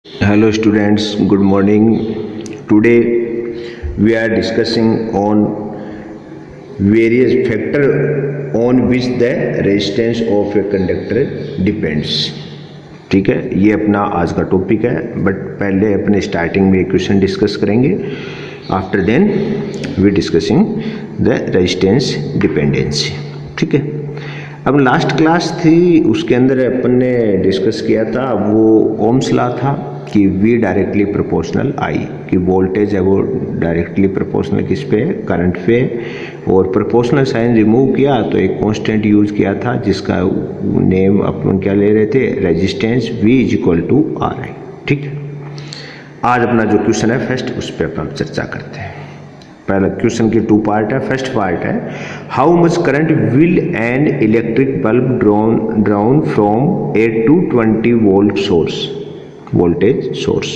Hello students, good morning. Today we are discussing on various factors on which the resistance of a conductor depends. ठीक है, ये अपना आज का topic है, बट पहले अपने स्टार्टिंग में क्वेश्चन डिस्कस करेंगे. After then we discussing the resistance dependency. ठीक है, अब लास्ट क्लास थी उसके अंदर अपन ने डिस्कस किया था वो ओम्स लॉ था कि V डायरेक्टली प्रोपोर्शनल I, कि वोल्टेज है वो डायरेक्टली प्रोपोर्शनल किस पे, करंट पे, और प्रोपोर्शनल साइन रिमूव किया तो एक कांस्टेंट यूज किया था जिसका नेम अपन क्या ले रहे थे, resistance V is equal to RI. ठीक है, आज अपना जो क्वेश्चन है फर्स्ट उस पर अपन चर्चा करते हैं. पहला क्वेश्चन के टू पार्ट है. फर्स्ट पार्ट है how much current will an electric bulb drown from A 220 volt source, voltage source,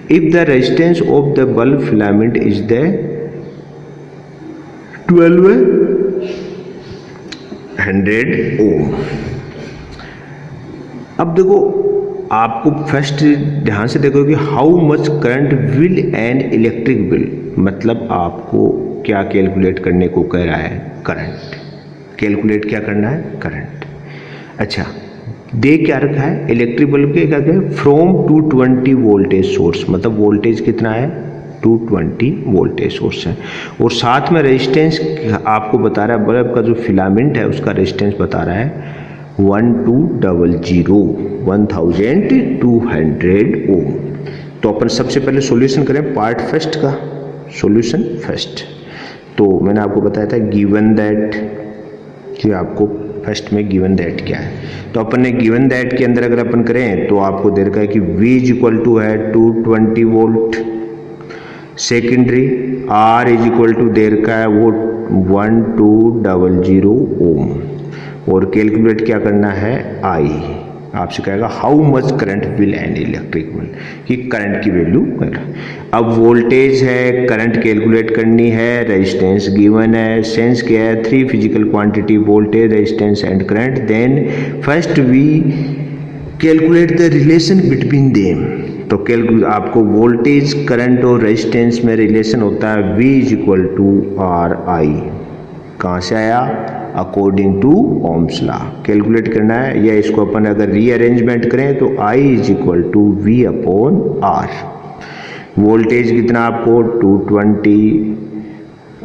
if the resistance of the bulb filament is the 1200 ohm. अब देखो आपको फर्स्ट ध्यान से देखो कि how much current will an electric bill, मतलब आपको क्या कैलकुलेट करने को कह रहा है, करंट. कैलकुलेट क्या करना है, करंट. अच्छा, दे क्या रखा है, इलेक्ट्रिक बल्ब के क्या कहें, फ्रॉम 220 वोल्टेज सोर्स, मतलब वोल्टेज कितना है, 220 वोल्टेज सोर्स है, और साथ में रेजिस्टेंस आपको बता रहा है, बल्ब का जो फिलामेंट है उसका रेजिस्टेंस बता रहा है 1200 ओम. तो अपन सबसे पहले सॉल्यूशन करें पार्ट फर्स्ट का, सॉल्यूशन फर्स्ट. तो मैंने आपको बताया था गिवन दैट, कि आपको फर्स्ट में गिवन दैट क्या है. तो अपन ने गिवन दैट के अंदर अगर अपन करें तो आपको दे रखा है कि V इज इक्वल टू है 220 volt, secondary R is equal to दे रखा है वो 1200 ओम, और कैलकुलेट क्या करना है, I. आपसे कहेगा how much current will an electric bill, कि करंट की वैल्यू. अब वोल्टेज है, करंट कैलकुलेट करनी है, रेजिस्टेंस गिवन है, सेंस क्या है, 3 physical quantity voltage, resistance and current. Then first we calculate the relation between them. तो आपको वोल्टेज, करंट और रेजिस्टेंस में रिलेशन होता है V is equal to RI. कहाँ से आया, according to Ohm's law. Calculate करना है, या इसको अपन अगर रीअरेंजमेंट करें तो I is equal to V upon R. Voltage कितना आपको 220,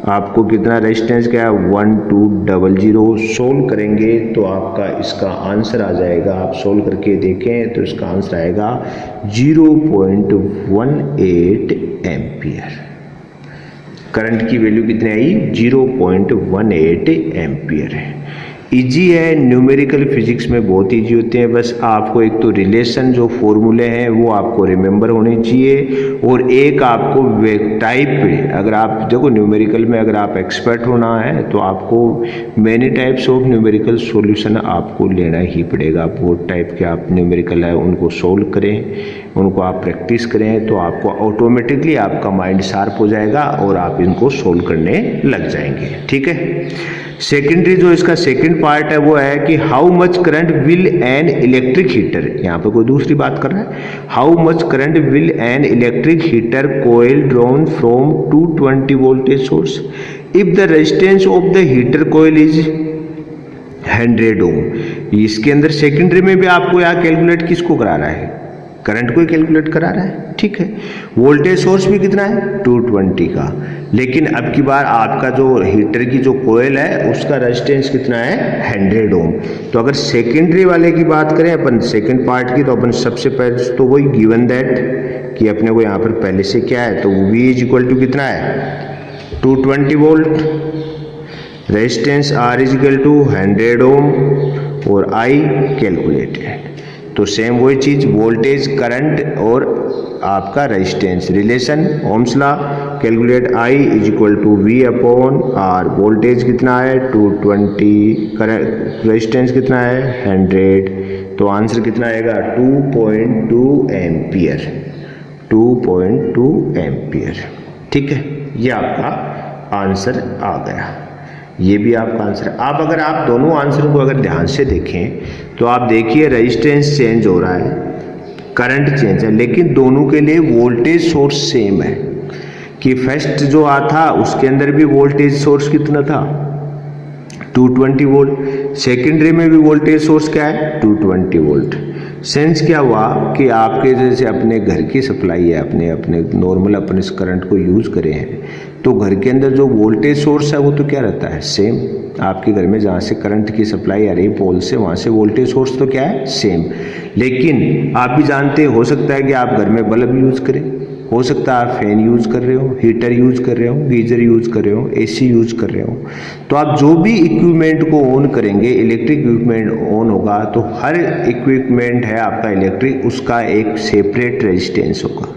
आपको कितना रेजिस्टेंस क्या है 1200. सोल्व करेंगे तो आपका इसका आंसर आ जाएगा, आप सोल्व करके देखें तो इसका आंसर आएगा 0.18 एम्पियर. करंट की वैल्यू कितनी आई, 0.18 एम्पियर है. इजी है, न्यूमेरिकल फिजिक्स में बहुत इजी होते हैं. बस आपको एक तो रिलेशन जो फॉर्मूले हैं वो आपको रिमेंबर होने चाहिए, और एक आपको टाइप पे, अगर आप देखो न्यूमेरिकल में अगर आप एक्सपर्ट होना है तो आपको many types of numerical solution आपको लेना ही पड़ेगा. बहुत टाइप के आप न्यूमेरिकल है उनको सोल्व करें, उनको आप प्रैक्टिस करें तो आपको ऑटोमेटिकली आपका माइंड शार्प हो जाएगा और आप इनको सोल्व करने लग जाएंगे. ठीक है, सेकेंडरी जो इसका सेकंड पार्ट है वो है कि how much current will an electric heater. यहाँ पे कोई दूसरी बात कर रहा है, how much current will an electric heater coil drawn from 220 voltage source if the resistance of the heater coil is 100 ohm. इसके अंदर सेकेंडरी में भी आपको यहाँ कैलकुलेट किसको करा रहा है, करंट को ही कैलकुलेट करा रहा है. ठीक है, वोल्टेज सोर्स भी कितना है 220 का, लेकिन अब की बार आपका जो हीटर की जो कोयल है उसका रेजिस्टेंस कितना है 100 ओम. तो अगर सेकेंडरी वाले की बात करें अपन सेकंड पार्ट की, तो अपन सबसे पहले तो वही गिवन दैट कि अपने को यहाँ पर पहले से क्या है, तो V इज इक्वल टू कितना है 220 volt, resistance R is equal to 100 ohm, और I कैलकुलेटेड. तो सेम वही चीज, वोल्टेज, करंट और आपका resistance, relation Ohm's law, calculate I is equal to V upon R. Voltage कितना है 220, करंट रेजिस्टेंस कितना है 100, तो आंसर कितना आएगा 2.2 एम्पियर, 2.2 एम्पियर. ठीक है, ये आपका आंसर आ गया. ये भी आपका आंसर है. आप अगर आप दोनों आंसर को अगर ध्यान से देखें तो आप देखिए रेजिस्टेंस चेंज हो रहा है, करंट चेंज है, लेकिन दोनों के लिए वोल्टेज सोर्स सेम है कि फर्स्ट जो था उसके अंदर भी वोल्टेज सोर्स कितना था 220 वोल्ट, सेकेंडरी में भी वोल्टेज सोर्स क्या है 220 वोल्ट। सेंस क्या हुआ कि आपके जैसे अपने घर की सप्लाई है, अपने अपने नॉर्मल अपन इस करंट को यूज करे हैं, तो घर के अंदर जो वोल्टेज सोर्स है वो तो क्या रहता है सेम। आपके घर में जहाँ से करंट की सप्लाई आ रही है पोल से, वहाँ से वोल्टेज सोर्स तो क्या है सेम। लेकिन आप भी जानते हो सकता है कि आप घर में बल्ब यूज करें, हो सकता है आप फैन यूज कर रहे हो, हीटर यूज कर रहे हो, गीजर यूज कर रहे हो, एसी यूज कर रहे हो। तो आप जो भी इक्विपमेंट को ऑन करेंगे, इलेक्ट्रिक इक्विपमेंट ऑन होगा, तो हर इक्विपमेंट है आपका इलेक्ट्रिक, उसका एक सेपरेट रेजिस्टेंस होगा।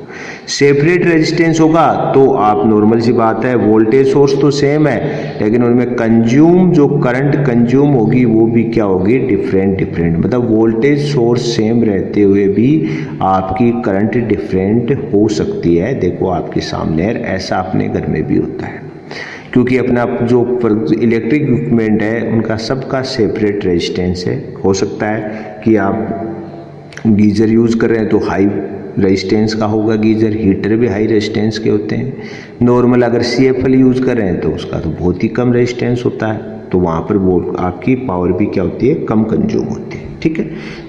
सेपरेट रेजिस्टेंस होगा तो आप नॉर्मल सी बात है वोल्टेज सोर्स तो सेम है, लेकिन उनमें कंज्यूम जो करंट कंज्यूम होगी वो भी क्या होगी डिफरेंट। मतलब वोल्टेज सोर्स सेम रहते हुए भी आपकी करंट डिफरेंट हो सकती है। देखो आपके सामने है, ऐसा अपने घर में भी होता है, क्योंकि अपना जो इलेक्ट्रिक इक्विपमेंट है उनका सबका सेपरेट रेजिस्टेंस है। हो सकता है कि आप गीजर यूज कर रहे हैं तो हाई रेजिस्टेंस का होगा गीजर, हीटर भी हाई रेजिस्टेंस के होते हैं। नॉर्मल अगर CFL यूज कर रहे हैं तो उसका तो बहुत ही कम रेजिस्टेंस होता है, तो वहाँ पर वो आपकी पावर भी क्या होती है कम कंज्यूम होती है। ठीक है,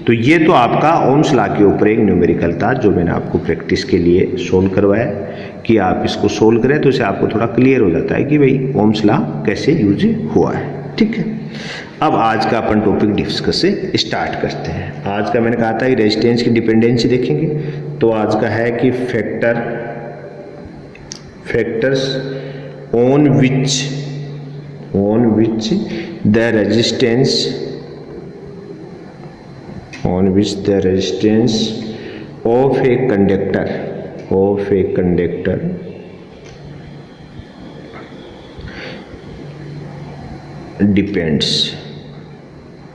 तो ये तो आपका ओम्स लॉ के ऊपर एक न्यूमेरिकल था जो मैंने आपको प्रैक्टिस के लिए सोल्व करवाया कि आप इसको सोल्व करें तो इससे आपको थोड़ा क्लियर हो जाता है कि भाई ओम्स लॉ कैसे यूज हुआ है। ठीक है, अब आज का अपन टॉपिक डिस्कस से स्टार्ट करते हैं। आज का मैंने कहा था कि रेजिस्टेंस की डिपेंडेंसी देखेंगे, तो आज का है कि factors on which the resistance of a conductor depends,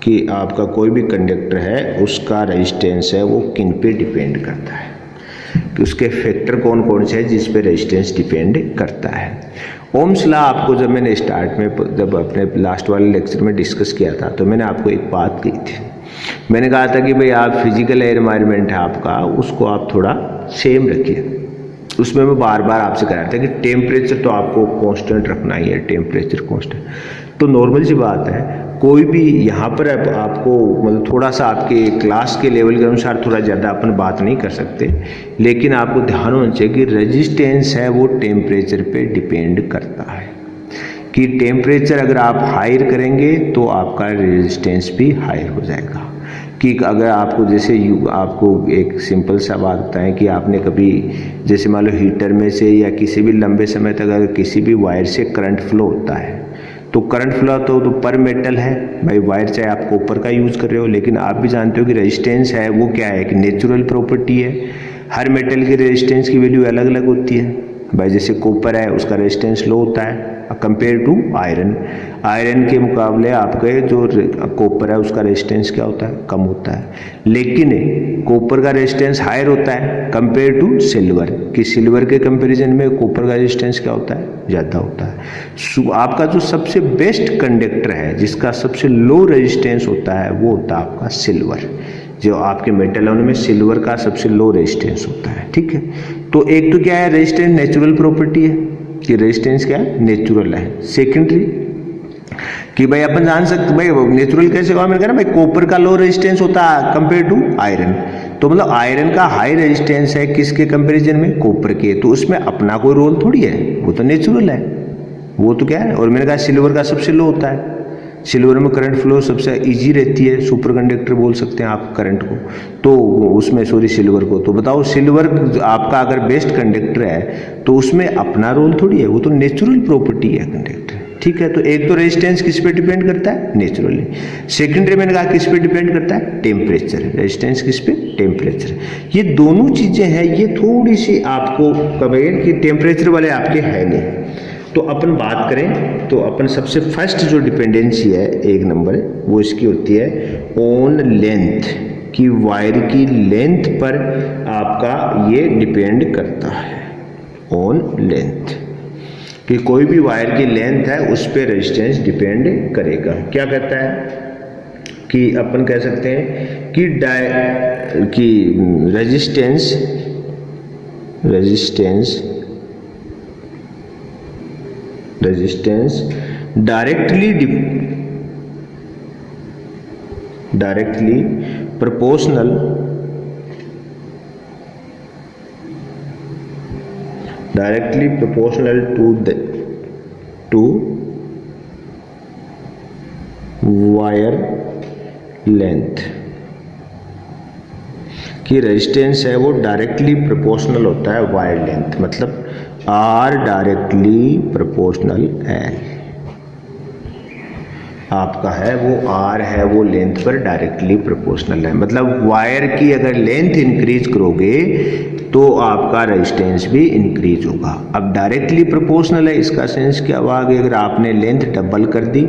कि आपका कोई भी कंडक्टर है उसका रेजिस्टेंस है वो किन पे डिपेंड करता है, कि उसके फैक्टर कौन कौन से हैं जिस पे रेजिस्टेंस डिपेंड करता है। ओम्स लॉ आपको जब मैंने स्टार्ट में जब अपने लास्ट वाले लेक्चर में डिस्कस किया था तो मैंने आपको एक बात कही थी, मैंने कहा था कि भाई आप फिजिकल एनवायरनमेंट है आपका उसको आप थोड़ा सेम रखिए। उसमें मैं बार बार आपसे कह रहा था कि टेम्परेचर तो आपको कांस्टेंट रखना ही है, टेम्परेचर कांस्टेंट। तो नॉर्मल सी बात है, कोई भी यहाँ पर आपको मतलब थोड़ा सा आपके क्लास के लेवल के अनुसार थोड़ा ज़्यादा अपन बात नहीं कर सकते, लेकिन आपको ध्यान होना चाहिए कि रेजिस्टेंस है वो टेम्परेचर पे डिपेंड करता है, कि टेम्परेचर अगर आप हायर करेंगे तो आपका रेजिस्टेंस भी हायर हो जाएगा। कि अगर आपको जैसे आपको एक सिंपल सा बात बताएं कि आपने कभी जैसे मान लो हीटर में से या किसी भी लंबे समय तक अगर किसी भी वायर से करंट फ्लो होता है, तो करंट फ्लो तो पर मेटल है भाई, वायर चाहे आप कॉपर का यूज़ कर रहे हो, लेकिन आप भी जानते हो कि रेजिस्टेंस है वो क्या है कि नेचुरल प्रॉपर्टी है। हर मेटल के रेजिस्टेंस की वैल्यू अलग अलग होती है भाई। जैसे कॉपर है उसका रेजिस्टेंस लो होता है कंपेयर टू आयरन के मुकाबले आपके जो कॉपर है उसका रेजिस्टेंस क्या होता है कम होता है, लेकिन कॉपर का रेजिस्टेंस हायर होता है कंपेयर टू सिल्वर, कि सिल्वर के कंपैरिजन में कॉपर का रेजिस्टेंस क्या होता है ज़्यादा होता है। आपका जो सबसे बेस्ट कंडक्टर है जिसका सबसे लो रेजिस्टेंस होता है वो होता है आपका सिल्वर। जो आपके मेटल है उनमें सिल्वर का सबसे लो रेजिस्टेंस होता है। ठीक है, तो एक तो क्या है रेजिस्टेंस नेचुरल प्रॉपर्टी है कि रेजिस्टेंस क्या है नेचुरल है। सेकेंडरी कि भाई अपन जान सकते भाई नेचुरल कैसे हुआ, मैंने कहा भाई कॉपर का लो रेजिस्टेंस होता है कंपेयर टू आयरन, तो मतलब आयरन का हाई रेजिस्टेंस है किसके कंपैरिजन में कॉपर के, तो उसमें अपना कोई रोल थोड़ी है, वो तो नेचुरल है, वो तो क्या है। और मैंने कहा सिल्वर का सबसे लो होता है, सिल्वर में करंट फ्लो सबसे इजी रहती है, सुपर कंडक्टर बोल सकते हैं आप करंट को, तो उसमें सॉरी सिल्वर को। तो बताओ सिल्वर आपका अगर बेस्ट कंडक्टर है तो उसमें अपना रोल थोड़ी है, वो तो नेचुरल प्रॉपर्टी है कंडक्टर। ठीक है, तो एक तो रेजिस्टेंस किस पे डिपेंड करता है नेचुरली, सेकेंडरी मैंने कहा किस पे डिपेंड करता है टेम्परेचर, रेजिस्टेंस किस पे टेम्परेचर। ये दोनों चीजें हैं, ये थोड़ी सी आपको कमेंट कि टेम्परेचर वाले आपके है नहीं। तो अपन बात करें तो अपन सबसे फर्स्ट जो डिपेंडेंसी है एक नंबर वो इसकी होती है ऑन लेंथ, कि वायर की लेंथ पर आपका ये डिपेंड करता है, ऑन लेंथ, कि कोई भी वायर की लेंथ है उस पर रेजिस्टेंस डिपेंड करेगा। क्या कहता है कि अपन कह सकते हैं कि की resistance directly proportional to wire length की रेजिस्टेंस है वो डायरेक्टली प्रोपोर्शनल होता है वायर लेंथ, मतलब आर डायरेक्टली प्रोपोर्शनल एल आपका है वो आर है वो लेंथ पर डायरेक्टली प्रोपोर्शनल है। मतलब वायर की अगर लेंथ इंक्रीज करोगे तो आपका रेजिस्टेंस भी इंक्रीज होगा। अब डायरेक्टली प्रोपोर्शनल है, इसका सेंस क्या हुआ कि अगर आपने लेंथ डबल कर दी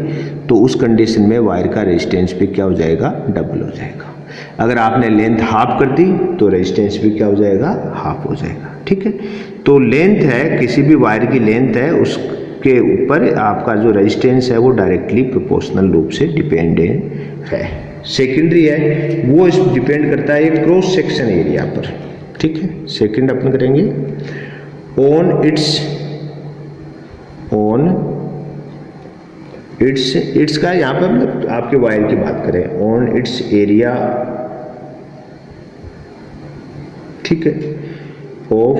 तो उस कंडीशन में वायर का रेजिस्टेंस भी क्या हो जाएगा, डबल हो जाएगा। अगर आपने लेंथ हाफ कर दी तो रेजिस्टेंस भी क्या हो जाएगा, हाफ हो जाएगा। ठीक है, तो लेंथ है, किसी भी वायर की लेंथ है उसके ऊपर आपका जो रेजिस्टेंस है वो डायरेक्टली प्रोपोर्शनल रूप से डिपेंडेंट है। सेकेंडरी है वो डिपेंड करता है क्रॉस सेक्शन एरिया पर। ठीक है, सेकंड अपन करेंगे ऑन इट्स का यहाँ पर मतलब आपके वायर की बात करें, ऑन इट्स एरिया, ठीक है, ऑफ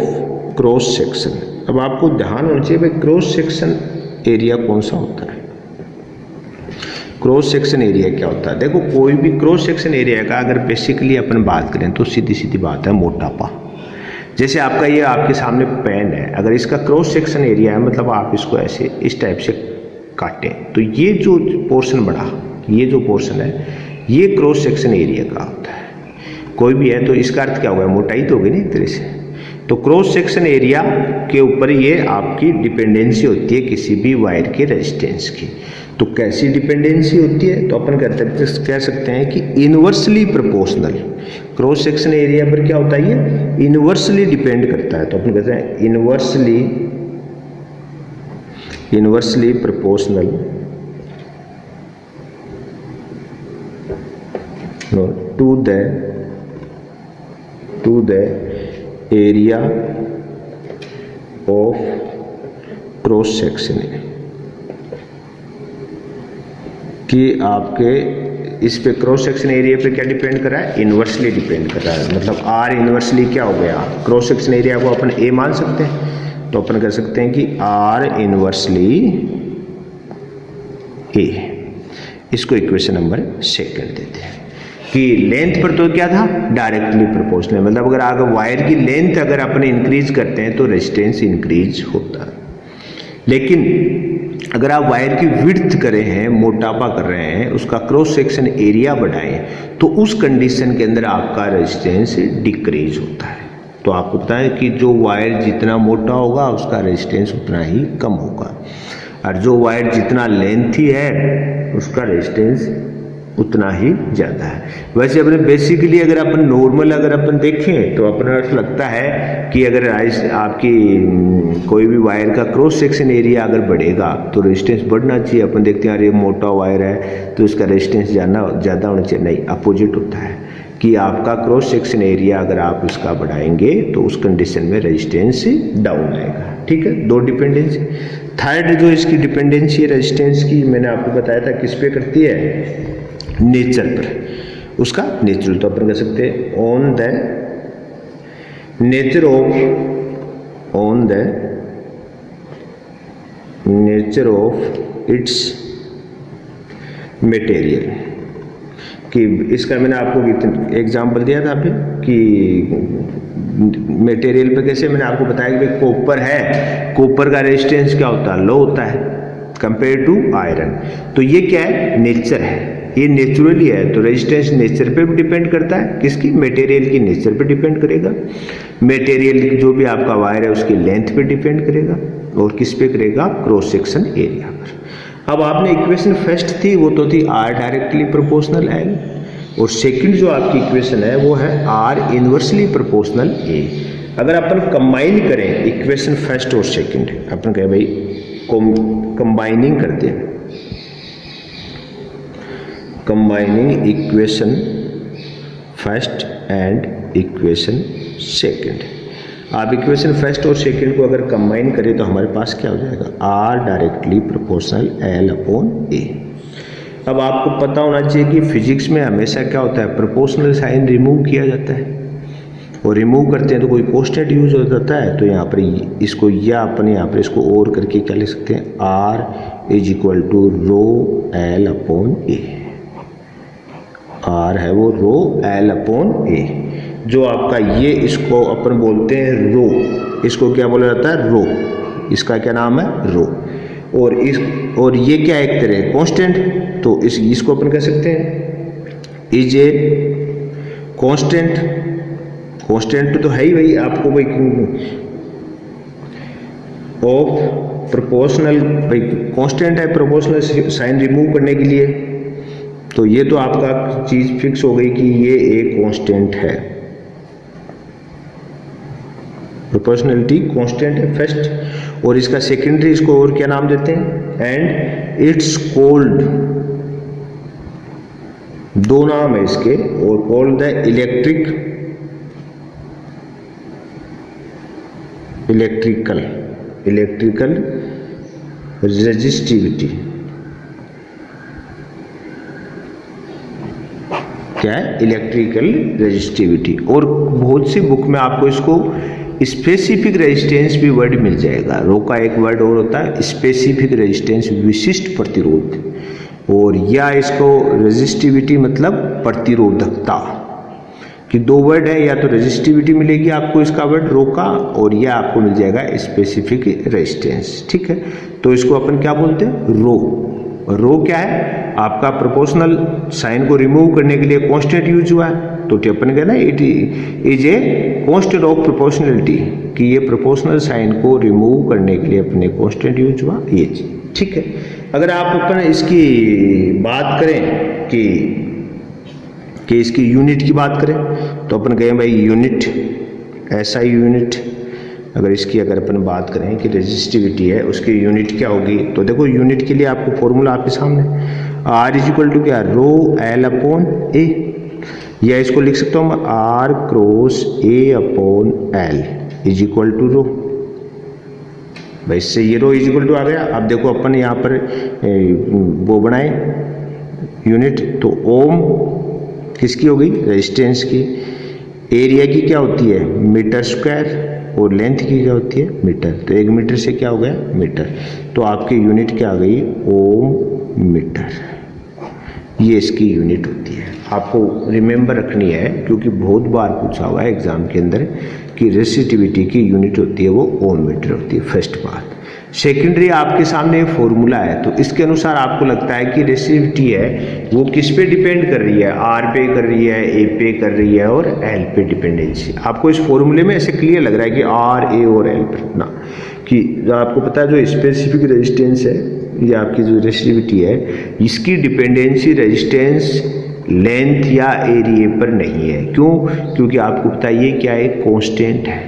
क्रॉस सेक्शन। अब आपको ध्यान होना चाहिए भाई क्रॉस सेक्शन एरिया कौन सा होता है। क्रॉस सेक्शन एरिया क्या होता है, देखो कोई भी क्रॉस सेक्शन एरिया का अगर बेसिकली अपन बात करें तो सीधी सीधी बात है मोटापा। जैसे आपका ये आपके सामने पेन है, अगर इसका क्रॉस सेक्शन एरिया है मतलब आप इसको ऐसे इस टाइप से काटें तो ये जो पोर्शन बड़ा, ये जो पोर्शन है ये क्रॉस सेक्शन एरिया का होता है। कोई भी है तो इसका अर्थ क्या होगा, मोटाई तो होगी ना एक तरह से। तो क्रॉस सेक्शन एरिया के ऊपर ये आपकी डिपेंडेंसी होती है किसी भी वायर के रेजिस्टेंस की। तो कैसी डिपेंडेंसी होती है, तो अपन कह सकते हैं कि inversely proportional. Cross section area पर क्या होता है, ये इनवर्सली डिपेंड करता है। तो अपन कहते हैं inversely proportional to the area of cross section, कि आपके इस पे क्रॉस सेक्शन एरिया पे क्या डिपेंड कर रहा है, इनवर्सली डिपेंड कर रहा है। मतलब आर इनवर्सली क्या हो गया, क्रॉस सेक्शन एरिया को अपन ए मान सकते हैं, तो अपन कह सकते हैं कि आर इनवर्सली ए। इसको इक्वेशन नंबर सेकंड देते हैं कि लेंथ पर तो क्या था, डायरेक्टली प्रोपोर्शनल। मतलब अगर आगे वायर की लेंथ अगर अपन इंक्रीज करते हैं तो रेजिस्टेंस इंक्रीज होता है। लेकिन अगर आप वायर की विड्थ करे हैं, मोटापा कर रहे हैं, उसका क्रॉस सेक्शन एरिया बढ़ाएं तो उस कंडीशन के अंदर आपका रेजिस्टेंस डिक्रीज होता है। तो आपको पता है कि जो वायर जितना मोटा होगा उसका रेजिस्टेंस उतना ही कम होगा, और जो वायर जितना लेंथी है उसका रेजिस्टेंस उतना ही ज़्यादा है। वैसे अपने बेसिकली अगर अपन नॉर्मल अगर अपन देखें तो अपना ऐसा लगता है कि अगर आपकी कोई भी वायर का क्रॉस सेक्शन एरिया अगर बढ़ेगा तो रेजिस्टेंस बढ़ना चाहिए। अपन देखते हैं अरे मोटा वायर है तो इसका रेजिस्टेंस ज़्यादा होना चाहिए, नहीं, अपोजिट होता है कि आपका क्रॉस सेक्शन एरिया अगर आप इसका बढ़ाएंगे तो उस कंडीशन में रेजिस्टेंस डाउन आएगा। ठीक है, दो डिपेंडेंसी। थर्ड जो इसकी डिपेंडेंसी है रेजिस्टेंस की, मैंने आपको बताया था किस पे करती है, नेचर पर, उसका नेचुरल। तो अपन कह सकते हैं on the nature of its material. कि इसका मैंने आपको एग्जांपल दिया था अभी कि मटेरियल पे कैसे, मैंने आपको बताया कि कॉपर है, कॉपर का रेजिस्टेंस क्या होता है, लो होता है कंपेयर टू आयरन। तो ये क्या है, नेचर है, ये नेचुरली है। तो रेजिस्टेंस नेचर पे भी डिपेंड करता है, किसकी, मटेरियल की नेचर पे डिपेंड करेगा। मटेरियल जो भी आपका वायर है उसकी लेंथ पे डिपेंड करेगा, और किस पे करेगा, क्रॉस सेक्शन एरिया पर। अब आपने इक्वेशन फर्स्ट थी वो तो थी आर डायरेक्टली प्रोपोर्शनल एल, और सेकंड जो आपकी इक्वेशन है वो है आर इनवर्सली प्रोपोर्शनल ए। अगर अपन कंबाइन करें इक्वेशन फर्स्ट और सेकंड, अपन कहें भाई कंबाइनिंग करते हैं, combining equation first and equation second. आप इक्वेशन फर्स्ट और सेकंड को अगर कंबाइन करें तो हमारे पास क्या हो जाएगा, R directly proportional L upon A. अब आपको पता होना चाहिए कि फिजिक्स में हमेशा क्या होता है, प्रोपोर्शनल साइन रिमूव किया जाता है, और रिमूव करते हैं तो कोई कॉन्स्टेंट यूज हो जाता है। तो यहाँ पर इसको या अपन यहाँ पर इसको और करके क्या लिख सकते हैं, R is equal to rho L upon A. R है वो रो एल अपॉन ए, जो आपका ये इसको अपन बोलते हैं रो, इसको क्या बोला जाता है, रो, इसका क्या नाम है, रो। और ये क्या एक तरह कांस्टेंट, तो इसको अपन कह सकते हैं इज ए कांस्टेंट। कांस्टेंट तो है ही भाई, आपको भाई ऑफ प्रोपोर्शनल, भाई कांस्टेंट है प्रोपोर्शनल साइन रिमूव करने के लिए, तो ये तो आपका चीज फिक्स हो गई कि ये एक कांस्टेंट है, प्रोपोर्शनलिटी कांस्टेंट है फर्स्ट। और इसका सेकेंडरी, इसको और क्या नाम देते हैं, एंड इट्स कॉल्ड, दो नाम है इसके, और कॉल्ड द इलेक्ट्रिकल रेजिस्टिविटी। क्या है, इलेक्ट्रिकल रेजिस्टिविटी। और बहुत सी बुक में आपको इसको स्पेसिफिक रेजिस्टेंस भी वर्ड मिल जाएगा। रो का एक वर्ड और होता है स्पेसिफिक रेजिस्टेंस, विशिष्ट प्रतिरोध, और या इसको रेजिस्टिविटी मतलब प्रतिरोधकता, कि दो वर्ड है, या तो रेजिस्टिविटी मिलेगी आपको इसका वर्ड रो का, और या आपको मिल जाएगा स्पेसिफिक रेजिस्टेंस। ठीक है, तो इसको अपन क्या बोलते हैं, रो। रो क्या है, आपका प्रोपोर्शनल साइन को रिमूव करने के लिए कांस्टेंट यूज हुआ है, तो अपन कहना it is a constant of proportionality, कि ये प्रोपोर्शनल साइन को रिमूव करने के लिए अपने कांस्टेंट यूज हुआ ये चीज। ठीक है, अगर आप अपन इसकी बात करें कि इसकी यूनिट की बात करें, तो अपन कहें भाई यूनिट, SI यूनिट। अगर इसकी अगर अपन बात करें कि रेजिस्टिविटी है, उसकी यूनिट क्या होगी, तो देखो यूनिट के लिए आपको फॉर्मूला आपके सामने, R इज इक्वल टू क्या, रो एल अपॉन ए, या इसको लिख सकता हूँ R cross A upon L is equal to rho. भाई इससे ये रो इज इक्वल टू आ गया। अब देखो अपन यहाँ पर वो बनाए यूनिट, तो ओम किसकी हो गई, रेजिस्टेंस की। एरिया की क्या होती है, मीटर स्क्वायर, और लेंथ की क्या होती है, मीटर। तो 1 मीटर से क्या हो गया, मीटर। तो आपकी यूनिट क्या आ गई, ओम मीटर, ये इसकी यूनिट होती है। आपको रिमेंबर रखनी है, क्योंकि बहुत बार पूछा हुआ है एग्जाम के अंदर कि रेजिस्टिविटी की यूनिट होती है वो ओम मीटर होती है, फर्स्ट बात। सेकेंडरी आपके सामने फॉर्मूला है, तो इसके अनुसार आपको लगता है कि रेजिस्टिविटी है वो किस पे डिपेंड कर रही है, आर पे कर रही है, ए पे कर रही है, और एल पे डिपेंडेंसी। आपको इस फॉर्मूले में ऐसे क्लियर लग रहा है कि आर, ए और एल पे ना, कि आपको पता है जो स्पेसिफिक रेजिस्टेंस है, ये आपकी जो रेजिस्टिविटी है, इसकी डिपेंडेंसी रेजिस्टेंस लेंथ या एरिया पर नहीं है। क्यों, क्योंकि आपको पता है ये क्या है, कांस्टेंट है,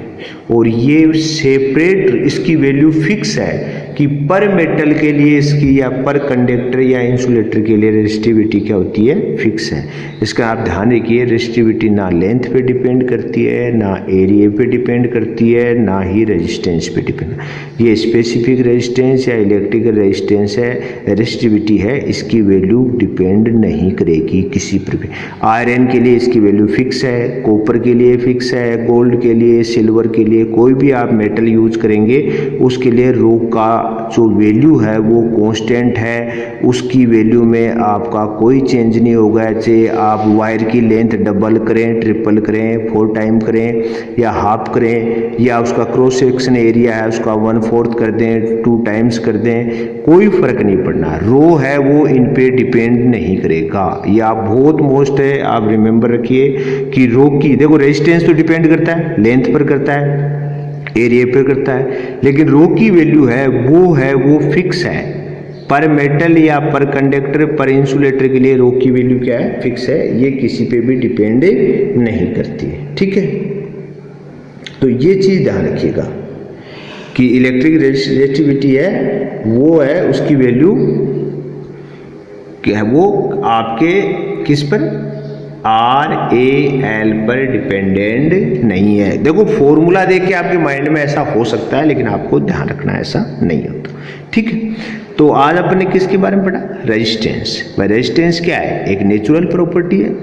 और ये सेपरेट, इसकी वैल्यू फिक्स है कि पर मेटल के लिए इसकी, या पर कंडक्टर या इंसुलेटर के लिए रेजिस्टिविटी क्या होती है, फिक्स है। इसका आप ध्यान रखिए, रेजिस्टिविटी ना लेंथ पे डिपेंड करती है, ना एरिया पे डिपेंड करती है, ना ही रेजिस्टेंस पे डिपेंड। ये स्पेसिफिक रेजिस्टेंस या इलेक्ट्रिकल रेजिस्टेंस है, रेजिस्टिविटी है, इसकी वैल्यू डिपेंड नहीं करेगी किसी पर भी। आयरन के लिए इसकी वैल्यू फिक्स है, कॉपर के लिए फिक्स है, गोल्ड के लिए, सिल्वर के लिए, कोई भी आप मेटल यूज करेंगे उसके लिए रो का जो वैल्यू है वो कांस्टेंट है, उसकी वैल्यू में आपका कोई चेंज नहीं होगा। चाहे आप वायर की लेंथ डबल करें, ट्रिपल करें, 4 टाइम करें, या हाफ करें, या उसका क्रॉस सेक्शन एरिया है उसका 1/4 कर दें, 2 टाइम्स कर दें, कोई फर्क नहीं पड़ना। रो है वो इन पे डिपेंड नहीं करेगा। ये आप बहुत मोस्ट है, आप रिमेंबर रखिए कि रो की, देखो रेजिस्टेंस तो डिपेंड करता है, लेंथ पर करता है, एरिया पे करता है, लेकिन रो की वैल्यू है वो फिक्स है। पर मेटल या पर कंडक्टर, पर इंसुलेटर के लिए रो की वैल्यू क्या है, फिक्स है, ये किसी पे भी डिपेंड नहीं करती है। ठीक है, तो ये चीज ध्यान रखिएगा कि इलेक्ट्रिक रेजिस्टिविटी है वो है, उसकी वैल्यू क्या है, वो आपके किस पर, RAL पर डिपेंडेंट नहीं है। देखो फॉर्मूला देख के आपके माइंड में ऐसा हो सकता है, लेकिन आपको ध्यान रखना ऐसा नहीं होता, ठीक है। तो आज अपन ने किसके बारे में पढ़ा? रेजिस्टेंस। भाई रेजिस्टेंस क्या है? एक नेचुरल प्रॉपर्टी है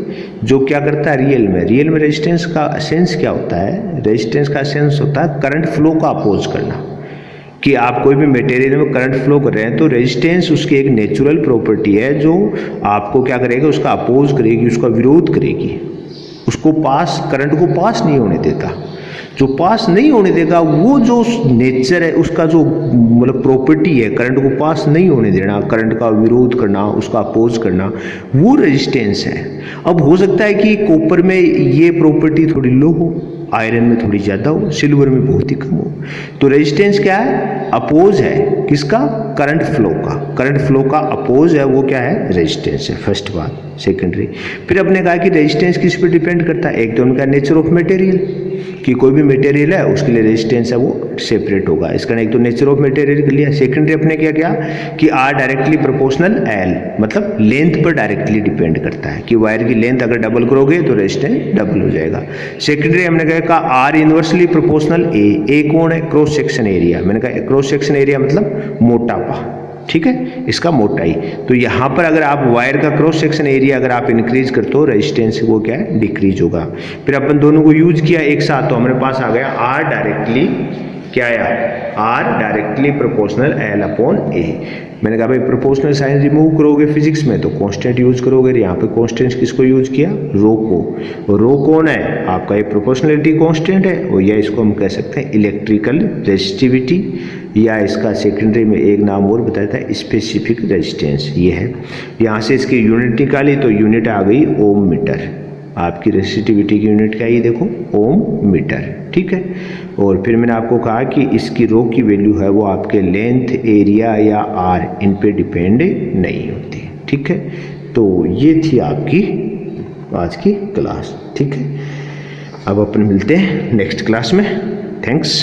जो क्या करता है रियल में रेजिस्टेंस का सेंस क्या होता है? रेजिस्टेंस का सेंस होता है करंट फ्लो का अपोज करना, कि आप कोई भी मटेरियल में करंट फ्लो कर रहे हैं तो रेजिस्टेंस उसकी एक नेचुरल प्रॉपर्टी है जो आपको क्या करेगा? उसका अपोज करेगी, उसका विरोध करेगी, उसको पास, करंट को पास नहीं होने देता। जो पास नहीं होने देगा वो जो नेचर है उसका, जो मतलब प्रॉपर्टी है करंट को पास नहीं होने देना, करंट का विरोध करना, उसका अपोज करना, वो रेजिस्टेंस है। अब हो सकता है कि कॉपर में ये प्रॉपर्टी थोड़ी लो हो, आयरन में थोड़ी ज़्यादा हो, सिल्वर में बहुत ही कम हो। तो रेजिस्टेंस क्या है? अपोज है किसका? करंट फ्लो का। करंट फ्लो का अपोज है वो क्या है? रेजिस्टेंस है। फर्स्ट बात। सेकेंडरी, फिर अपने कहा कि रेजिस्टेंस किस पर डिपेंड करता है? एक तो उनका नेचर ऑफ मटेरियल, कि कोई भी मटेरियल है उसके लिए रेजिस्टेंस है वो सेपरेट होगा। इसका एक तो नेचर ऑफ मटेरियल के लिए। सेकेंडरी अपने क्या किया कि आर डायरेक्टली प्रोपोर्शनल एल, मतलब लेंथ पर डायरेक्टली डिपेंड करता है कि वायर की लेंथ अगर डबल करोगे तो रेजिस्टेंस डबल हो जाएगा। सेकेंडरी हमने कहा आर इनवर्सली प्रोपोर्शनल ए कौन है? Cross section area. मैंने कहा क्रॉस सेक्शन एरिया मतलब मोटापा, ठीक है, इसका मोटाई। तो यहाँ पर अगर आप वायर का क्रॉस सेक्शन एरिया अगर आप इंक्रीज करते हो, रेजिस्टेंस वो क्या है? डिक्रीज होगा। फिर अपन दोनों को यूज किया एक साथ, तो हमारे पास आ गया आर डायरेक्टली क्या आया? R directly proportional L upon A. मैंने कहा भाई प्रोपोर्शनल साइन रिमूव करोगे फिजिक्स में तो कांस्टेंट यूज करोगे। यहाँ पे कांस्टेंट किसको यूज किया? रो को। रो कौन है? आपका ये प्रोपोर्शनलिटी कांस्टेंट है, और या इसको हम कह सकते हैं इलेक्ट्रिकल रेजिस्टिविटी, या इसका सेकेंडरी में एक नाम और बताया था स्पेसिफिक रेजिस्टेंस, ये है। यहाँ से इसकी यूनिट निकाली तो यूनिट आ गई ओम मीटर। आपकी रेजिस्टिविटी की यूनिट क्या है? ये देखो ओम मीटर, ठीक है। और फिर मैंने आपको कहा कि इसकी रो की वैल्यू है वो आपके लेंथ, एरिया या आर, इन पे डिपेंड नहीं होती, ठीक है। तो ये थी आपकी आज की क्लास, ठीक है। अब अपन मिलते हैं नेक्स्ट क्लास में। थैंक्स।